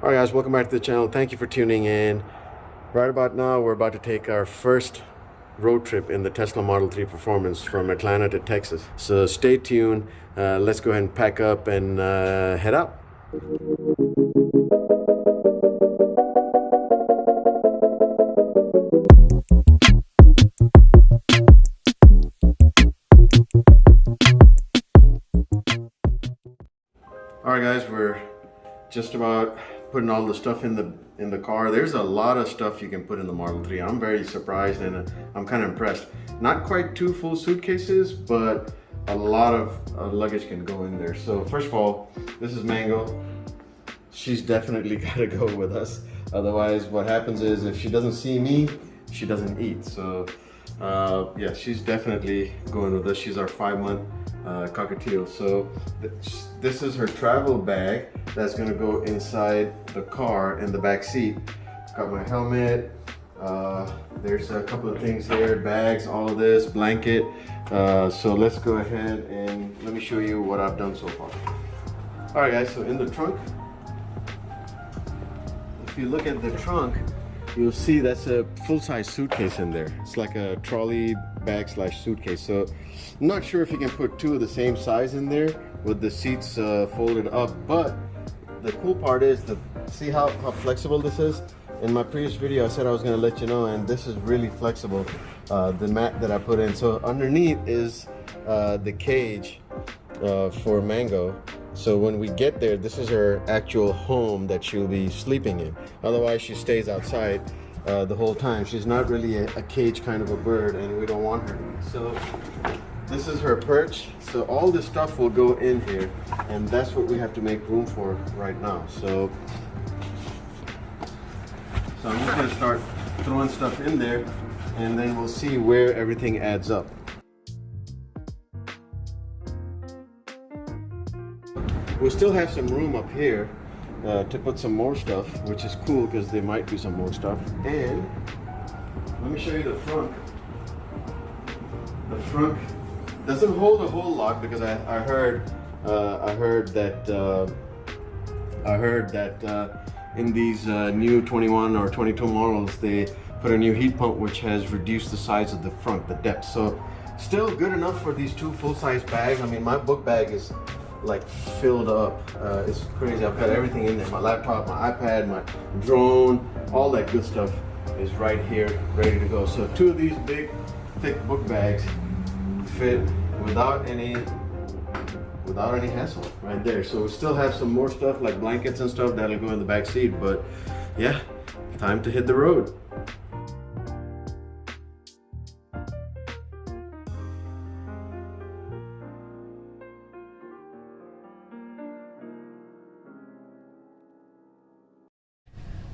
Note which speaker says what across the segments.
Speaker 1: Alright guys, welcome back to the channel. Thank you for tuning in. Right about now, we're about to take our first road trip in the Tesla Model 3 Performance from Atlanta to Texas. So stay tuned. Let's go ahead and pack up and head out. Alright guys, we're just about putting all the stuff in the car. There's a lot of stuff you can put in the Model 3. I'm very surprised and I'm kind of impressed. Not quite 2 full suitcases, but a lot of luggage can go in there. So first of all, this is Mango. She's definitely got to go with us. Otherwise, what happens is if she doesn't see me, she doesn't eat. So yeah, she's definitely going with us. She's our 5-month cockatiel. So this is her travel bag that's going to go inside the car in the back seat. Got my helmet, there's a couple of things here, bags, all of this, blanket. So let's go ahead and let me show you what I've done so far. Alright guys, so in the trunk, if you look at the trunk, you'll see that's a full-size suitcase in there. It's like a trolley bag slash suitcase. So I'm not sure if you can put 2 of the same size in there with the seats folded up, but the cool part is see how flexible this is. In my previous video I said I was going to let you know, and this is really flexible, the mat that I put in. So underneath is the cage for Mango. So when we get there, this is her actual home that she'll be sleeping in. Otherwise she stays outside the whole time. She's not really a cage kind of a bird, and we don't want her to be. So this is her perch. So all this stuff will go in here, and that's what we have to make room for right now. So I'm just going to start throwing stuff in there, and then we'll see where everything adds up. We still have some room up here to put some more stuff, which is cool because there might be some more stuff. And let me show you the front. The front doesn't hold a whole lot because I heard that in these new 21 or 22 models they put a new heat pump which has reduced the size of the front, the depth. So still good enough for these 2 full-size bags. I mean, my book bag is like filled up. It's crazy. I've got everything in there. My laptop, my iPad, my drone, all that good stuff is right here ready to go. So 2 of these big thick book bags fit without any hassle right there. So we still have some more stuff like blankets and stuff that'll go in the back seat, but yeah, time to hit the road.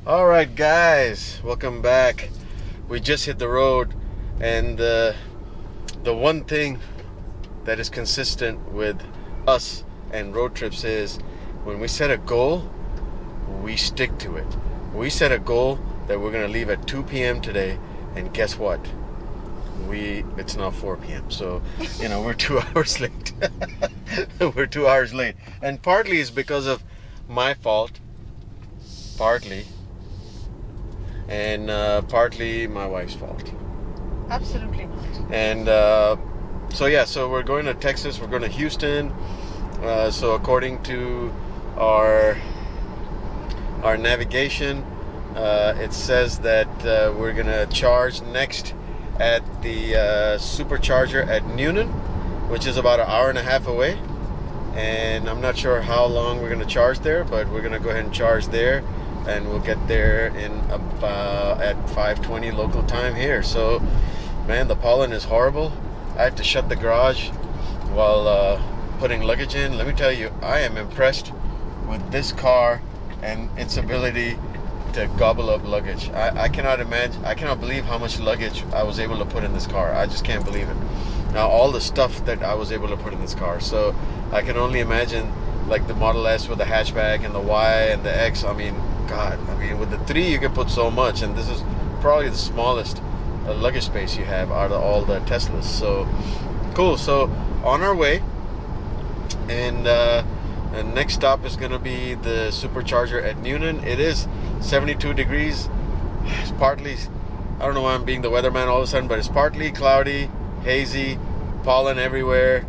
Speaker 1: All right guys, welcome back. We just hit the road, and the one thing that is consistent with us and road trips is when we set a goal, we stick to it. We set a goal that we're gonna leave at 2 p.m. today, and guess what? It's now 4 p.m. So you know, we're 2 hours late. We're 2 hours late, and partly is because of my fault, partly, and partly my wife's fault.
Speaker 2: Absolutely not.
Speaker 1: And so yeah, so we're going to Texas, we're going to Houston. So according to our navigation, it says that we're gonna charge next at the Supercharger at Newnan, which is about 1.5 hours away. And I'm not sure how long we're gonna charge there, but we're gonna go ahead and charge there, and we'll get there in about at 5:20 local time here. So man, the pollen is horrible. I had to shut the garage while putting luggage in. Let me tell you, I am impressed with this car and its ability to gobble up luggage. I cannot believe how much luggage I was able to put in this car. I just can't believe it. Now all the stuff that I was able to put in this car. So I can only imagine like the Model S with the hatchback and the Y and the X. I mean, God, I mean, with the 3 you can put so much, and this is probably the smallest luggage space you have out of all the Teslas. So cool. So on our way, and And next stop is gonna be the Supercharger at Newnan. It is 72 degrees. It's partly, I don't know why I'm being the weatherman all of a sudden, but it's partly cloudy, hazy, pollen everywhere.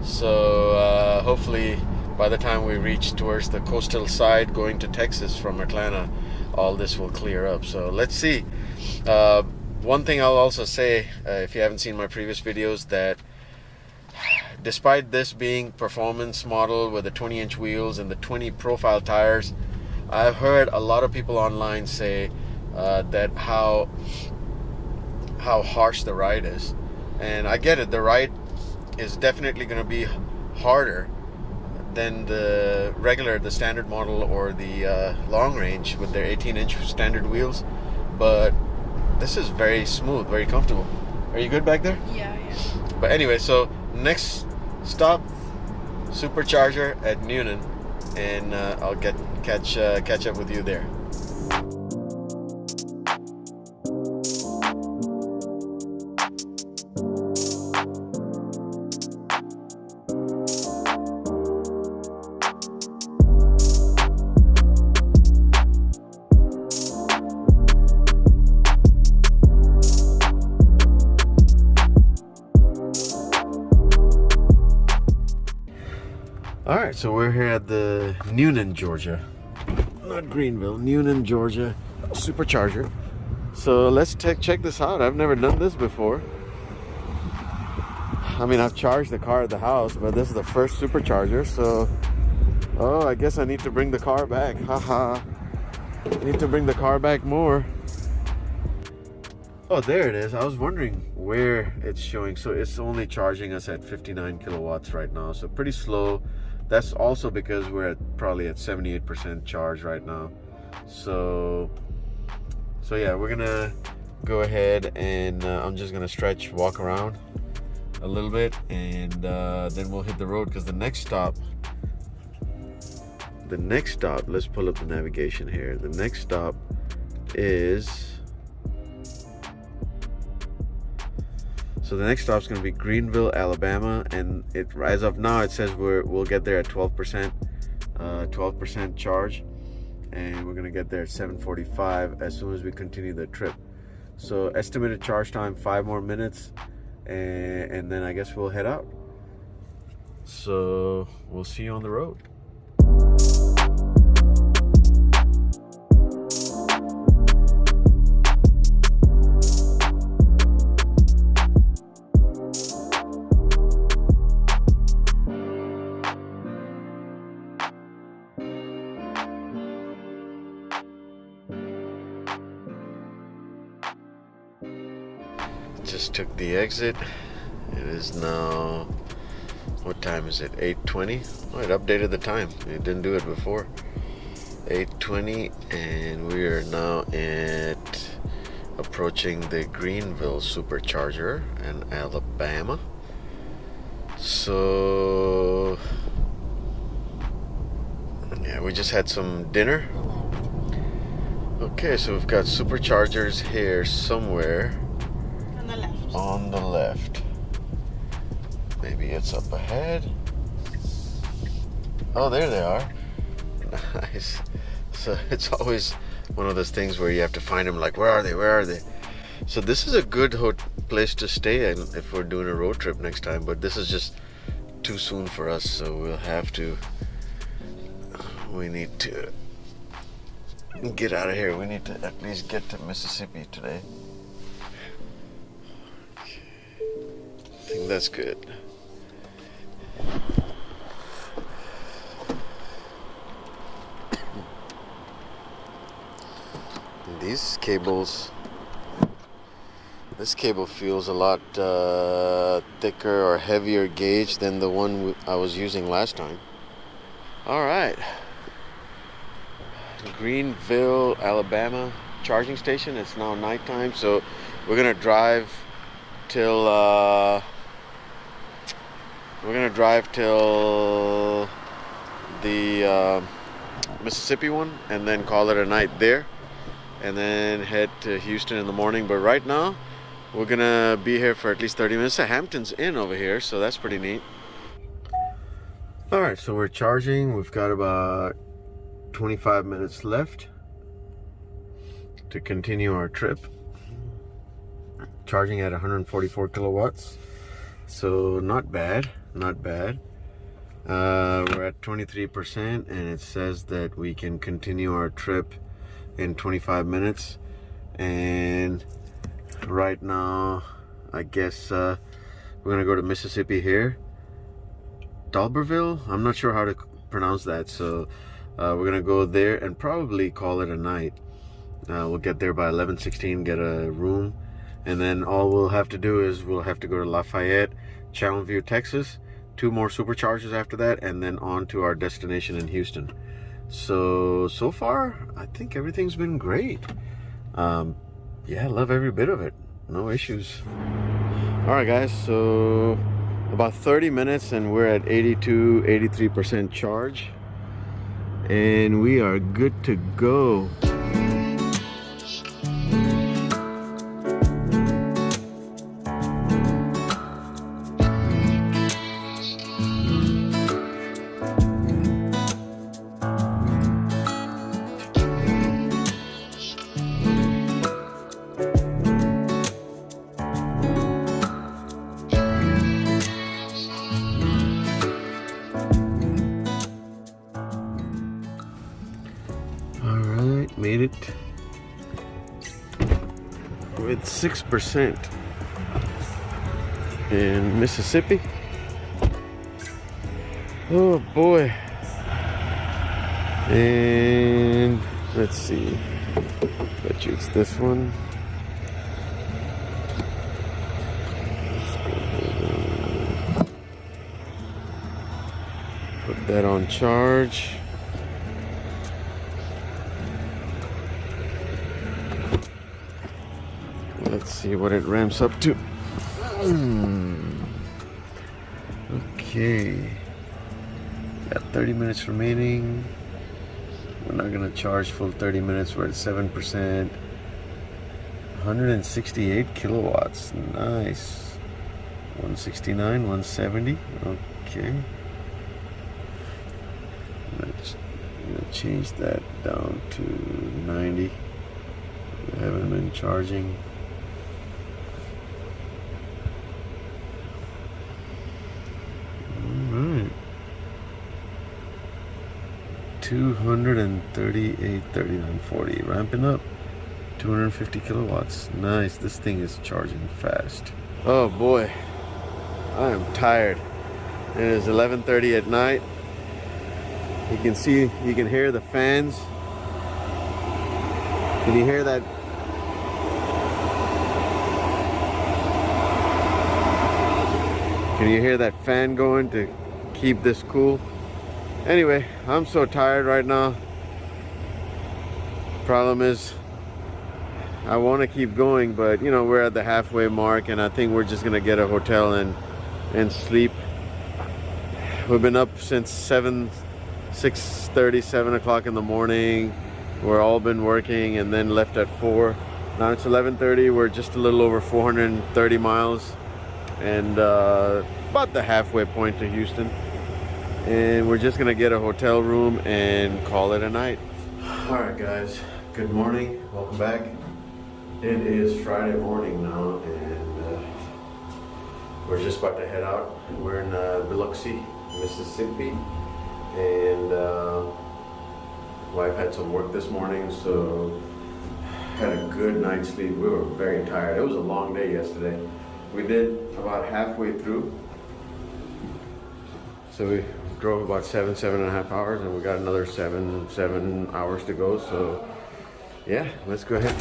Speaker 1: So hopefully by the time we reach towards the coastal side going to Texas from Atlanta, all this will clear up. So let's see. One thing I'll also say, if you haven't seen my previous videos, that despite this being performance model with the 20-inch wheels and the 20 profile tires, I've heard a lot of people online say that how harsh the ride is. And I get it, the ride is definitely going to be harder than the standard model or the long range with their 18-inch standard wheels, but this is very smooth, very comfortable. Are you good back there?
Speaker 2: Yeah.
Speaker 1: But anyway, so next stop, Supercharger at Newnan, and I'll catch up with you there. Alright, so we're here at the Newnan, Georgia. Not Greenville, Newnan, Georgia Supercharger. So let's check this out. I've never done this before. I mean, I've charged the car at the house, but this is the first Supercharger, so... Oh, I guess I need to bring the car back. Haha. I need to bring the car back more. Oh, there it is. I was wondering where it's showing. So it's only charging us at 59 kilowatts right now, so pretty slow. That's also because we're probably at 78% charge right now. So yeah, we're gonna go ahead and I'm just gonna walk around a little bit, and then we'll hit the road, because the next stop, let's pull up the navigation here. The next stop is... So the next stop is going to be Greenville, Alabama, and as of now it says we'll get there at 12% charge, and we're going to get there at 7:45 as soon as we continue the trip. So estimated charge time 5 more minutes, and then I guess we'll head out. So we'll see you on the road. Just took the exit. It is now, what time is it? 8:20. Oh, it updated the time. It didn't do it before. 8:20, and we are now approaching the Greenville Supercharger in Alabama. So yeah, we just had some dinner. Okay, so we've got Superchargers here somewhere. On the left. Maybe it's up ahead. Oh, there they are. Nice. So it's always one of those things where you have to find them, like, where are they? So this is a good place to stay in if we're doing a road trip next time, but this is just too soon for us, so we need to get out of here. We need to at least get to Mississippi today. I think that's good. These cables, this cable feels a lot thicker or heavier gauge than the one I was using last time. All right, Greenville, Alabama charging station. It's now nighttime, so we're gonna drive till the Mississippi one, and then call it a night there, and then head to Houston in the morning. But right now we're gonna be here for at least 30 minutes. Hampton's Inn over here, so that's pretty neat. All right, so we're charging. We've got about 25 minutes left to continue our trip. Charging at 144 kilowatts, so not bad, not bad. We're at 23%, and it says that we can continue our trip in 25 minutes. And right now, I guess we're gonna go to Mississippi here, D'Albertville. I'm not sure how to pronounce that, so we're gonna go there and probably call it a night. We'll get there by 11:16, get a room, and then all we'll have to do is we'll have to go to Lafayette, Channelview, Texas, 2 more Superchargers after that, and then on to our destination in Houston. So far, I think everything's been great. Yeah, I love every bit of it. No issues. All right, guys, so about 30 minutes and we're at 83% charge. And we are good to go. Made it with 6% in Mississippi. Oh boy. And let's see, bet you it's this one. Put that on charge. Let's see what it ramps up to. Okay. Got 30 minutes remaining. We're not gonna charge full 30 minutes. We're at 7%. 168 kilowatts. Nice. 169, 170. Okay. Let's change that down to 90. We haven't been charging. Alright. 238, 39, 40. Ramping up. 250 kilowatts. Nice. This thing is charging fast. Oh boy. I am tired. It is 11:30 at night. You can see, you can hear the fans. Can you hear that? Can you hear that fan going to keep this cool? Anyway, I'm so tired right now. Problem is, I want to keep going, but you know, we're at the halfway mark, and I think we're just gonna get a hotel and sleep. We've been up since 6:30, 7 o'clock in the morning. We're all been working and then left at 4. Now it's 11:30. We're just a little over 430 miles and about the halfway point to Houston. And we're just gonna get a hotel room and call it a night. All right, guys. Good morning. Welcome back. It is Friday morning now, and we're just about to head out. We're in Biloxi, Mississippi, and wife had some work this morning, so had a good night's sleep. We were very tired. It was a long day yesterday. We did about halfway through, so we drove about 7.5 hours, and we got another seven hours to go. So yeah, let's go ahead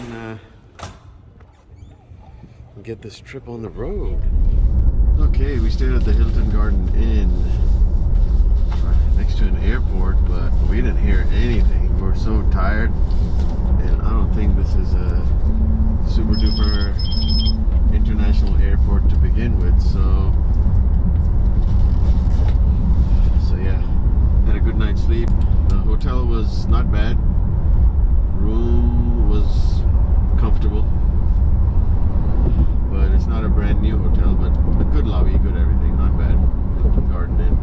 Speaker 1: and get this trip on the road. Okay, we stayed at the Hilton Garden Inn next to an airport, but we didn't hear anything. We were so tired, and I don't think this is a super duper international airport to begin with. So yeah, had a good night's sleep. The hotel was not bad. Room was comfortable, but it's not a brand new hotel, but a good lobby, good everything, not bad. Hilton Garden Inn.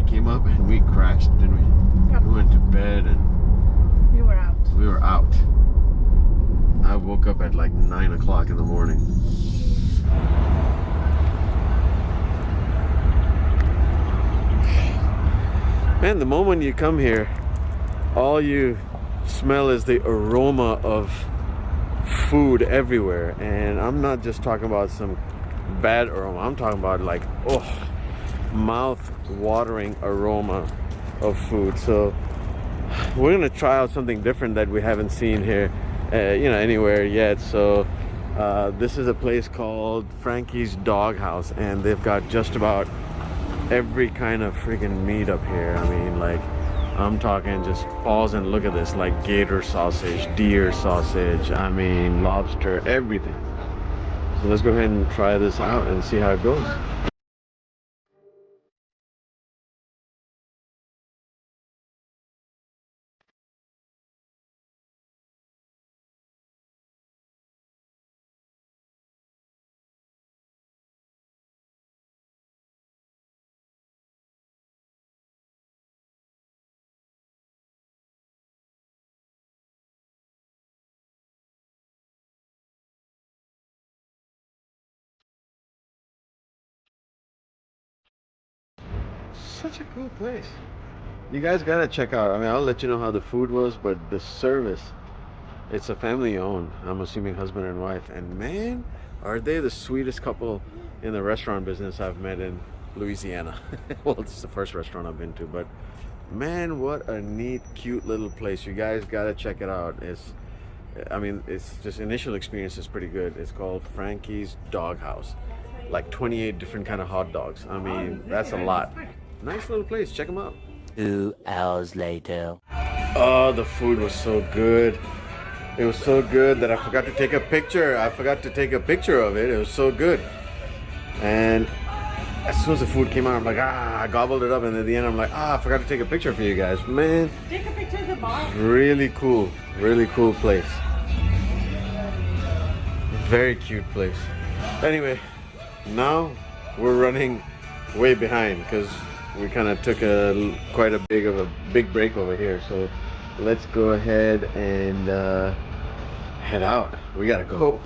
Speaker 1: came up and we crashed, didn't we?
Speaker 2: Yep.
Speaker 1: We went to bed and
Speaker 2: We were out.
Speaker 1: we were out. I woke up at like 9 o'clock in the morning. Man, the moment you come here, all you smell is the aroma of food everywhere. And I'm not just talking about some bad aroma. I'm talking about like, oh, mouth-watering aroma of food. So we're gonna try out something different that we haven't seen here, anywhere yet. So this is a place called Frankie's Doghouse, and they've got just about every kind of freaking meat up here. I mean, like, I'm talking, just pause and look at this, like gator sausage, deer sausage, I mean, lobster, everything. So let's go ahead and try this out and see how it goes. Such a cool place. You guys gotta check out. I mean, I'll let you know how the food was, but the service, it's a family owned, I'm assuming husband and wife, and man, are they the sweetest couple in the restaurant business I've met in Louisiana. Well, it's the first restaurant I've been to, but man, what a neat, cute little place. You guys gotta check it out. It's just, initial experience is pretty good. It's called Frankie's Doghouse. Like 28 different kind of hot dogs. I mean, that's a lot. Nice little place. Check them out.
Speaker 3: 2 hours later.
Speaker 1: Oh, the food was so good. It was so good that I forgot to take a picture. I forgot to take a picture of it. It was so good. And as soon as the food came out, I'm like, I gobbled it up. And at the end, I'm like, I forgot to take a picture for you guys. Man,
Speaker 2: Take a picture of the bar.
Speaker 1: really cool place. Very cute place. Anyway, now we're running way behind because we kind of took quite a big break over here. So let's go ahead and head out. We gotta go.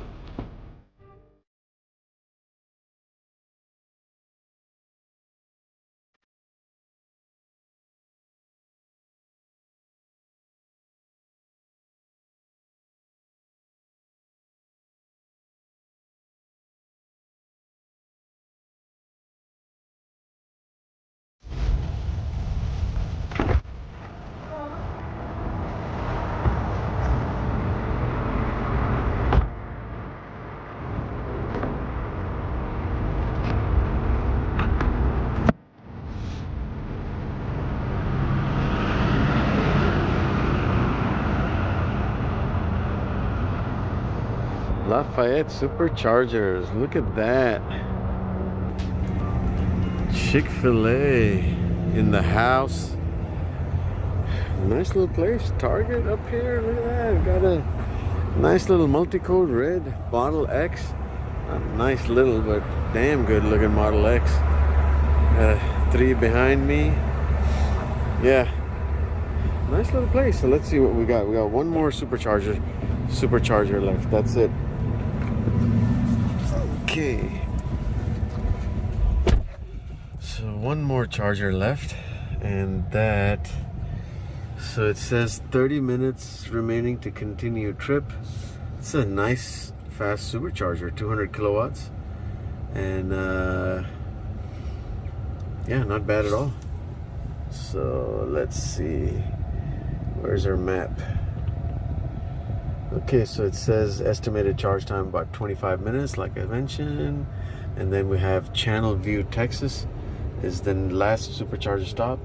Speaker 1: Lafayette Superchargers. Look at that. Chick-fil-A in the house. Nice little place. Target up here. Look at that. Got a nice little multi-code red Model X. Not nice little, but damn good looking Model X. 3 behind me. Yeah. Nice little place. So let's see what we got. We got one more supercharger left. That's it. Okay, so one more charger left, and so it says 30 minutes remaining to continue trip. It's a nice fast supercharger, 200 kilowatts, and yeah, not bad at all. So let's see, where's our map? Okay, so it says estimated charge time about 25 minutes, like I mentioned. And then we have Channelview, Texas is the last supercharger stop.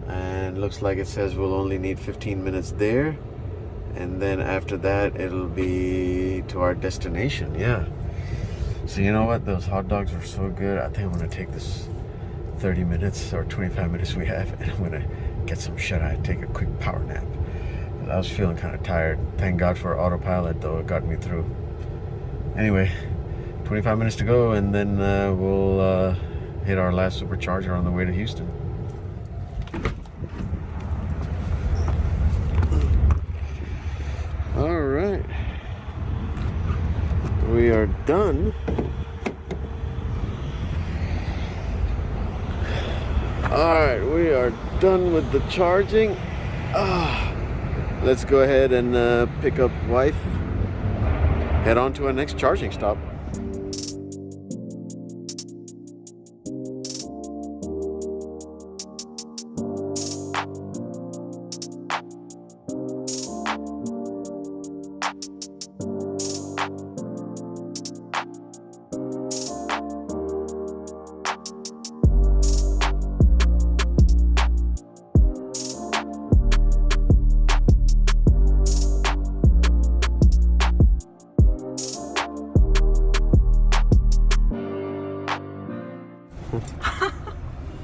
Speaker 1: And looks like it says we'll only need 15 minutes there. And then after that, it'll be to our destination, yeah. So you know what? Those hot dogs were so good. I think I'm gonna take this 30 minutes or 25 minutes we have, and I'm gonna get some shut-eye, take a quick power nap. I was feeling kind of tired. Thank God for autopilot, though. It got me through. Anyway, 25 minutes to go, and then we'll hit our last supercharger on the way to Houston. done. Alright, we are done with the charging. Let's go ahead and pick up wife. Head on to our next charging stop.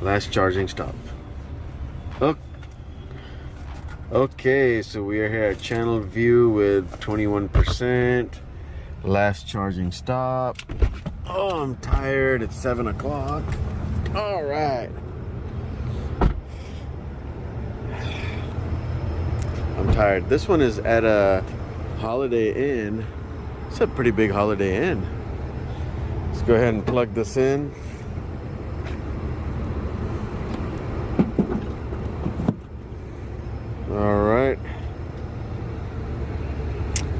Speaker 1: Last charging stop. Okay, so we are here at Channel View with 21%. Last charging stop. Oh, I'm tired. It's 7 o'clock. All right. I'm tired. This one is at a Holiday Inn. It's a pretty big Holiday Inn. Let's go ahead and plug this in. All right,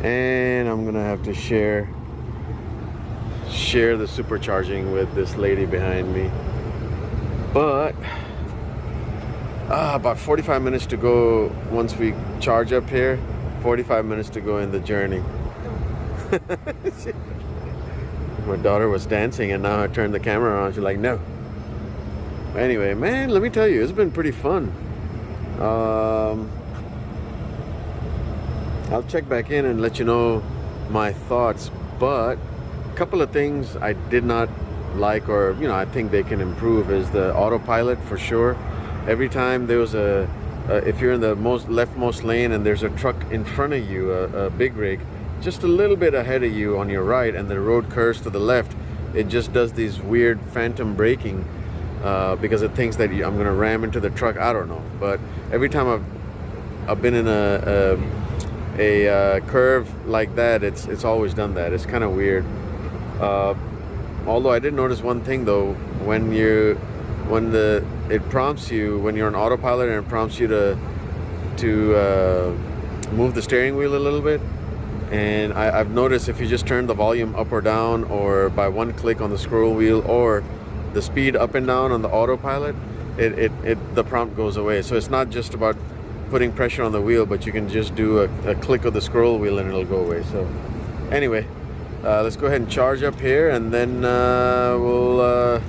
Speaker 1: and I'm gonna have to share the supercharging with this lady behind me, but about 45 minutes to go once we charge up here. 45 minutes to go in the journey. My daughter was dancing and now I turned the camera on. She's like, no. Anyway, man, let me tell you, it's been pretty fun. I'll check back in and let you know my thoughts, but a couple of things I did not like, or I think they can improve, is the autopilot for sure. Every time there was if you're in the leftmost lane and there's a truck in front of you, a big rig, just a little bit ahead of you on your right, and the road curves to the left, it just does these weird phantom braking because it thinks that I'm gonna ram into the truck. I don't know, but every time I've been in a curve like that, it's always done that. It's kind of weird. Although I did notice one thing though, when it prompts you, when you're on autopilot and it prompts you to move the steering wheel a little bit, and I've noticed if you just turn the volume up or down, or by one click on the scroll wheel, or the speed up and down on the autopilot, the prompt goes away. So it's not just about putting pressure on the wheel, but you can just do a click of the scroll wheel and it'll go away. So anyway, let's go ahead and charge up here, and then we'll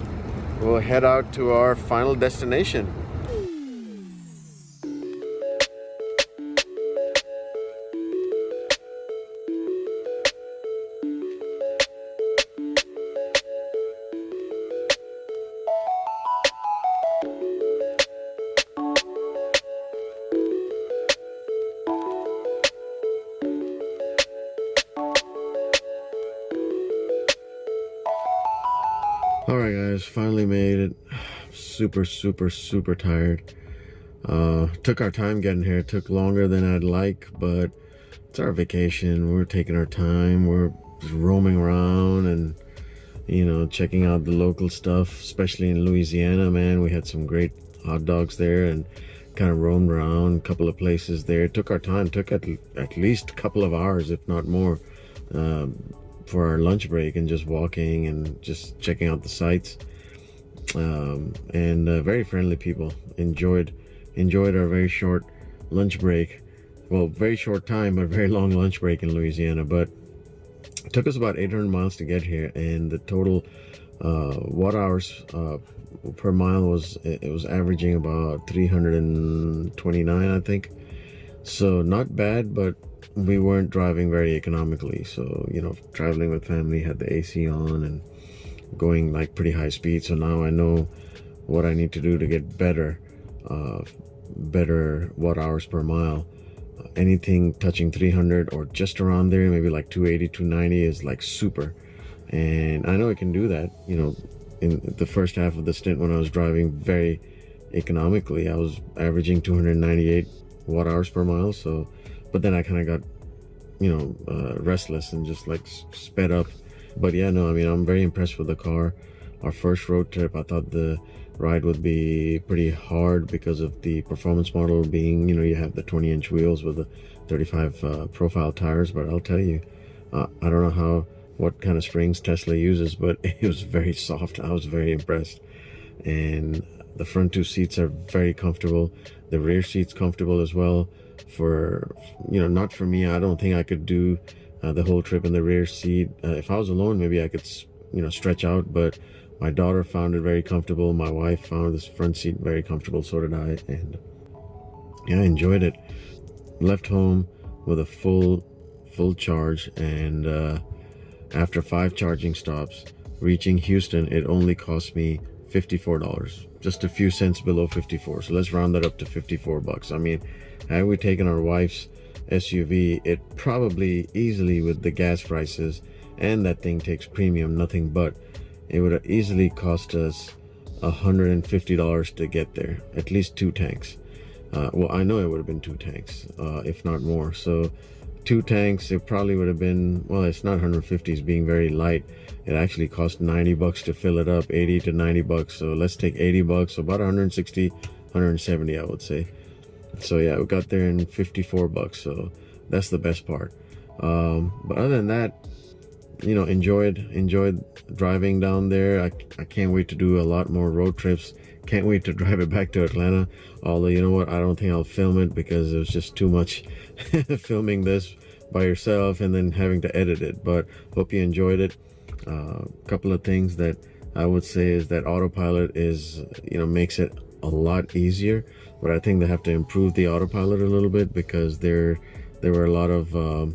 Speaker 1: head out to our final destination. Alright guys, finally made it. Super tired. Took our time getting here. It took longer than I'd like, but it's our vacation. We're taking our time. We're just roaming around and checking out the local stuff, especially in Louisiana, man. We had some great hot dogs there and kind of roamed around a couple of places there. Took our time. Took at least a couple of hours, if not more, for our lunch break, and just walking and just checking out the sights, and very friendly people. Enjoyed our very short lunch break. Well, very short time, but very long lunch break in Louisiana. But it took us about 800 miles to get here, and the total watt hours per mile was averaging about 329, I think. So not bad, but we weren't driving very economically. So traveling with family, had the AC on and going like pretty high speed. So now I know what I need to do to get better watt hours per mile. Anything touching 300 or just around there, maybe like 280, 290 is like super. And I know I can do that. In the first half of the stint when I was driving very economically, I was averaging 298 watt hours per mile. So, but then I kind of got restless and just like sped up But yeah, no, I mean, I'm very impressed with the car. Our first road trip, I thought the ride would be pretty hard because of the performance model being, you know, you have the 20-inch wheels with the 35 profile tires. But I'll tell you, I don't know what kind of springs Tesla uses, but it was very soft. I was very impressed. And the front two seats are very comfortable. The rear seat's comfortable as well. For, you know, not for me, I don't think I could do the whole trip in the rear seat. If I was alone, maybe I could, you know, stretch out, but my daughter found it very comfortable. My wife found this front seat very comfortable, so did I. And yeah, I enjoyed it. Left home with a full charge, and after 5 charging stops, reaching Houston, it only cost me $54, just a few cents below 54. So let's round that up to 54 bucks. I mean, had we taken our wife's SUV, it probably easily, with the gas prices, and that thing takes premium, nothing but, it would have easily cost us $150 to get there, at least 2 tanks. Well, I know it would have been 2 tanks, if not more. So 2 tanks, it probably would have been, well, it's not 150, it's being very light. It actually cost 90 bucks to fill it up, 80 to 90 bucks. So let's take 80 bucks, so about 160, 170, I would say. So yeah, we got there in 54 bucks. So that's the best part. But other than that, you know, enjoyed driving down there. I can't wait to do a lot more road trips. Can't wait to drive it back to Atlanta. Although, you know what, I don't think I'll film it because it was just too much filming this by yourself and then having to edit it. But hope you enjoyed it. A couple of things that I would say is that autopilot is, you know, makes it a lot easier, but I think they have to improve the autopilot a little bit, because there were a lot of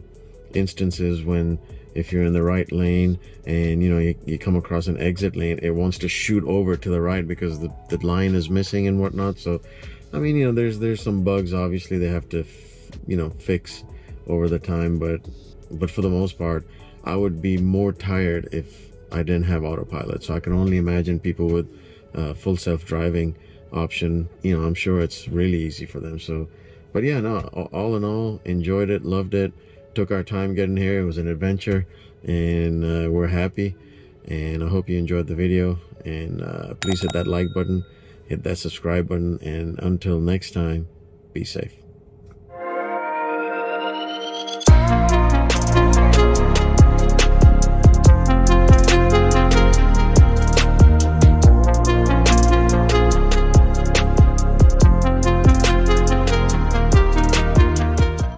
Speaker 1: instances when, if you're in the right lane and, you know, you come across an exit lane, it wants to shoot over to the right because the line is missing and whatnot. So I mean, you know, there's some bugs obviously they have to you know, fix over the time, but for the most part, I would be more tired if I didn't have autopilot. So I can only imagine people with full self-driving option, you know, I'm sure it's really easy for them. So, but yeah, no, all in all, enjoyed it, loved it. Took our time getting here. It was an adventure, and we're happy. And I hope you enjoyed the video, and please hit that like button, hit that subscribe button, and until next time, be safe.